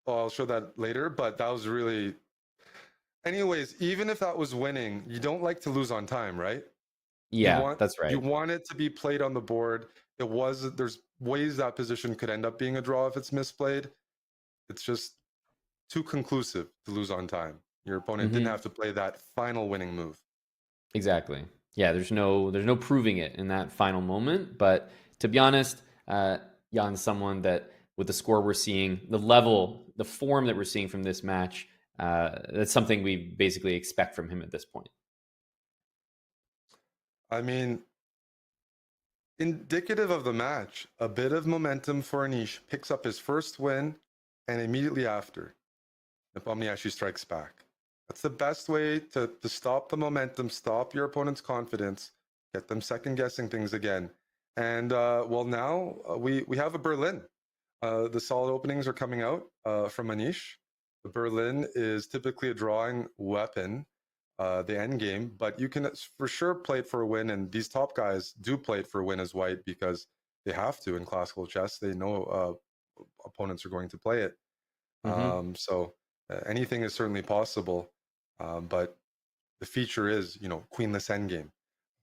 well, I'll show that later, but that was really. Anyways, even if that was winning, you don't like to lose on time, right? You Yeah, want that's you right. want it to be played on the board. There's ways that position could end up being a draw if it's misplayed. It's just too conclusive to lose on time. Your opponent didn't Hmm. have to play that final winning move. Exactly. Yeah, there's no proving it in that final moment. But to be honest, Jan's someone that with the score we're seeing, the level, the form that we're seeing from this match, that's something we basically expect from him at this point. I mean, indicative of the match, a bit of momentum for Anish picks up his first win, and immediately after, Nepomniachtchi strikes back. That's the best way to stop the momentum, stop your opponent's confidence, get them second guessing things again. And well, now we have a Berlin. The solid openings are coming out from Anish. The Berlin is typically a drawing weapon, the end game, but you can for sure play it for a win. And these top guys do play it for a win as white because they have to in classical chess. They know opponents are going to play it. Hmm. So anything is certainly possible. But the feature is, queenless endgame,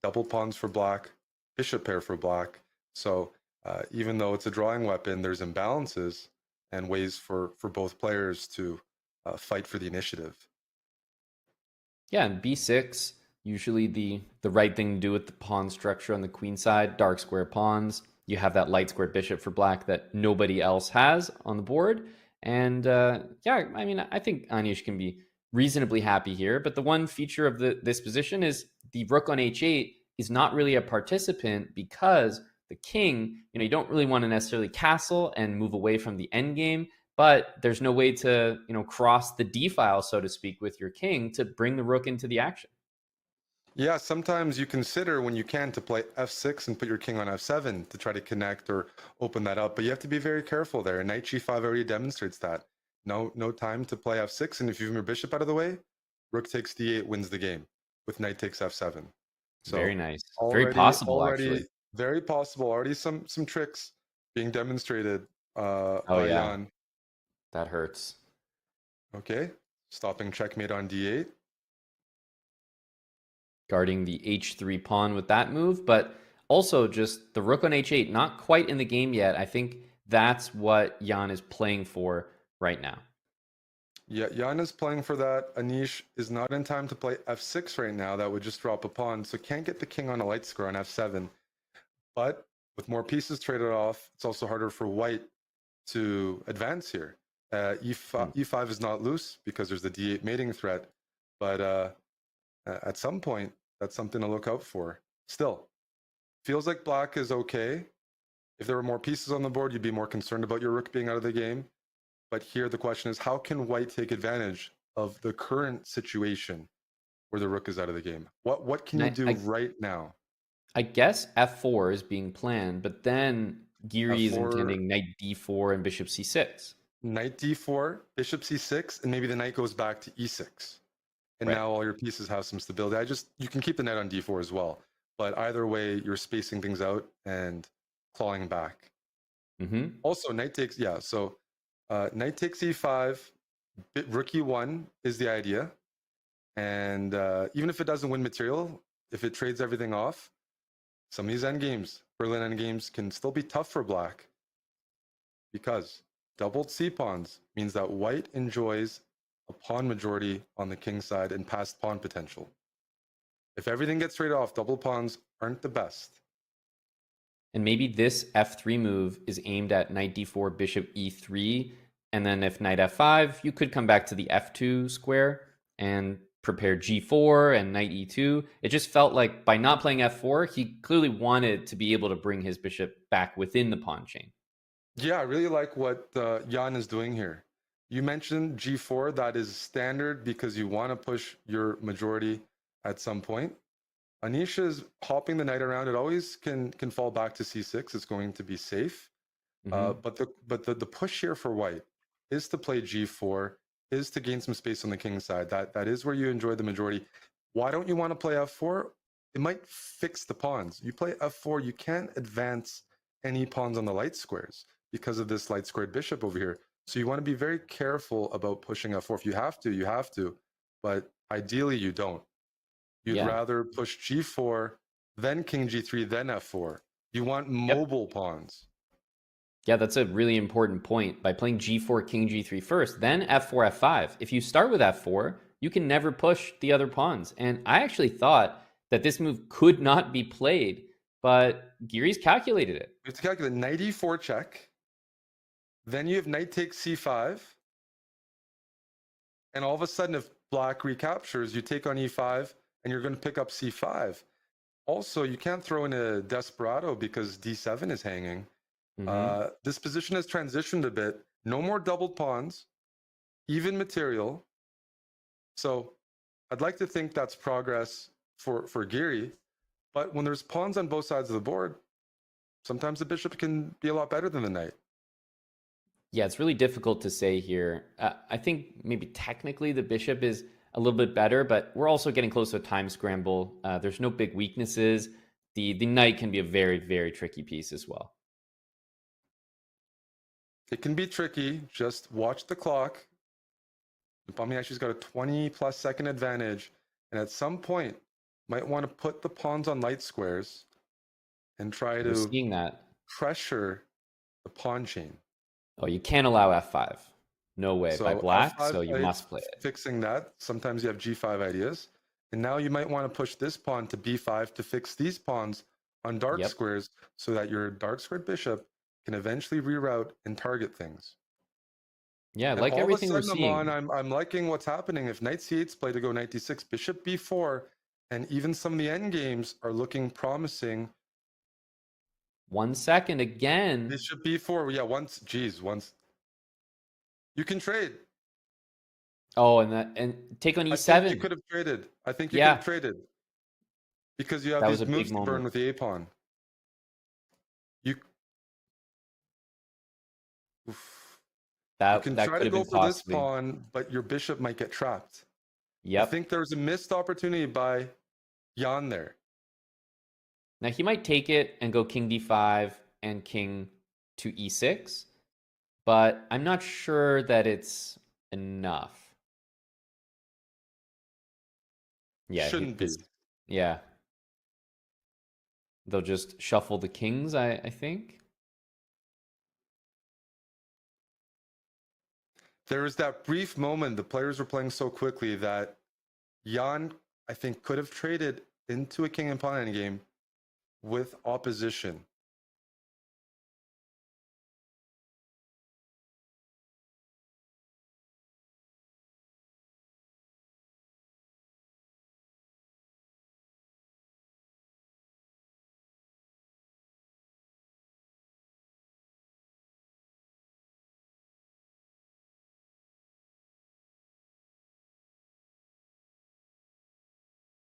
double pawns for black, bishop pair for black. So even though it's a drawing weapon, there's imbalances and ways for both players to fight for the initiative. Yeah, and b6 usually the right thing to do with the pawn structure on the queen side, dark square pawns. You have that light square bishop for black that nobody else has on the board. And yeah, I mean, I think Anish can be reasonably happy here. But the one feature of this position is the rook on h8 is not really a participant because the king, you don't really want to necessarily castle and move away from the endgame, but there's no way to cross the d file, so to speak, with your king to bring the rook into the action. Yeah, sometimes you consider when you can to play f6 and put your king on f7 to try to connect or open that up, but you have to be very careful there. Knight g5 already demonstrates that. No time to play f6, and if you move your bishop out of the way, rook takes d8 wins the game with knight takes f7. Very So nice, very possible already actually. very possible. Already some tricks being demonstrated Oh by yeah, Jan. that hurts. Okay, stopping checkmate on d8. Guarding the h3 pawn with that move, but also just the rook on h8, not quite in the game yet. I think that's what Jan is playing for right now. Yeah, Jan is playing for that. Anish is not in time to play f6 right now. That would just drop a pawn, so can't get the king on a light square on f7. But with more pieces traded off, it's also harder for white to advance here. Mm. E5 is not loose because there's the d8 mating threat, but at some point, that's something to look out for. Still, feels like black is okay. If there were more pieces on the board, you'd be more concerned about your rook being out of the game. But here the question is, how can white take advantage of the current situation where the rook is out of the game? What can And you I, do I, right now? I guess f4 is being planned, but then Giri is F4, intending knight d4 and bishop c6. knight d4, bishop c6, and maybe the knight goes back to e6. And Right. now all your pieces have some stability. You can keep the knight on d4 as well. But either way, you're spacing things out and clawing back. Hmm. Also, knight takes e5, rook e1 is the idea. And even if it doesn't win material, if it trades everything off, some of these endgames, Berlin endgames, can still be tough for black because doubled c pawns means that white enjoys a pawn majority on the king side and passed pawn potential. If everything gets traded off, double pawns aren't the best. And maybe this f3 move is aimed at knight d4, bishop e3, and then if knight f5, you could come back to the f2 square and prepare g4 and knight e2. It just felt like by not playing f4, he clearly wanted to be able to bring his bishop back within the pawn chain. Yeah, I really like what Jan is doing here. You mentioned g4, that is standard because you want to push your majority at some point. Anish is hopping the knight around. It always can fall back to c6. It's going to be safe. Hmm. But the push here for white is to play g4, is to gain some space on the king side. That is where you enjoy the majority. Why don't you want to play f4? It might fix the pawns. You play f4, you can't advance any pawns on the light squares because of this light squared bishop over here. So you want to be very careful about pushing f4. If you have to, you have to. But ideally, you don't. You'd rather push g4, then king g3, then f4. You want mobile pawns. Yeah, that's a really important point. By playing g4, king g3 first, then f4, f5. If you start with f4, you can never push the other pawns. And I actually thought that this move could not be played, but Giri's calculated it. You have to calculate knight e4 check. Then you have knight takes c5. And all of a sudden, if black recaptures, you take on e5, and you're going to pick up c5. Also, you can't throw in a desperado because d7 is hanging. This position has transitioned a bit. No more doubled pawns, even material. So I'd like to think that's progress for Giri. But when there's pawns on both sides of the board, sometimes the bishop can be a lot better than the knight. Yeah, it's really difficult to say here. I think maybe technically the bishop is a little bit better, but we're also getting close to a time scramble. There's no big weaknesses. The knight can be a very, very tricky piece as well. It can be tricky. Just watch the clock. Nepomniachtchi's got a 20+ second advantage. And at some point, might want to put the pawns on light squares and try to Seeing that pressure the pawn chain. Oh, you can't allow f5. No way. So by black, F5 so you must play it. Fixing that. Sometimes you have g5 ideas. And now you might want to push this pawn to b5 to fix these pawns on dark squares so that your dark squared bishop can eventually reroute and target things. Yeah, and like all everything of a we're sudden, seeing. I'm liking what's happening. If knight c8's play to go knight d6, bishop b4, and even some of the end games are looking promising. 1 second again. Bishop b4. Yeah, once you can trade. Oh, and take on e7. I think you could have traded. I think you could have traded. Because you have these moves to burn with the a pawn. You can try to go for this pawn, but your bishop might get trapped. I think there's a missed opportunity by Jan there. Now he might take it and go king d5 and king to e6, but I'm not sure that it's enough. Yeah, shouldn't be. Yeah. They'll just shuffle the kings, I think. There was that brief moment, the players were playing so quickly that Jan, I think, could have traded into a king and pawn endgame with opposition.